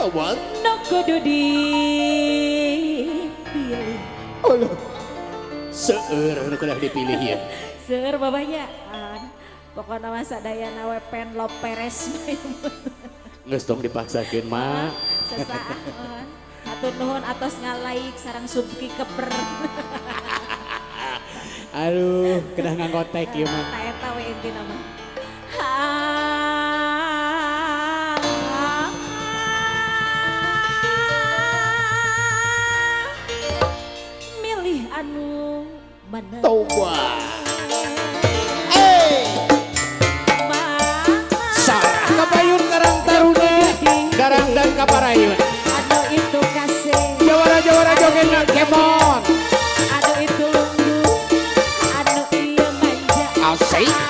Tawat. No kudu dipilih. Allah. Seueur nu kudu dipilih ya. Seueur babayaan. Pokoknya masa daya nawe pen lo peres. Geus tong dipaksakeun mah. Sesaat. Hatur nuhun atos ngalaik sarang subki keber. Aduh, kedah nganggotek ieu mah. Ta eta we intina mah. Milih anu mana? Toba. Sarah kapayun karang taruna, garang dan kaparayun. Anu itu kasih. Jawara-jawara jogetna kemon. Anu itu lunggu. Anu ieu manja. Asik.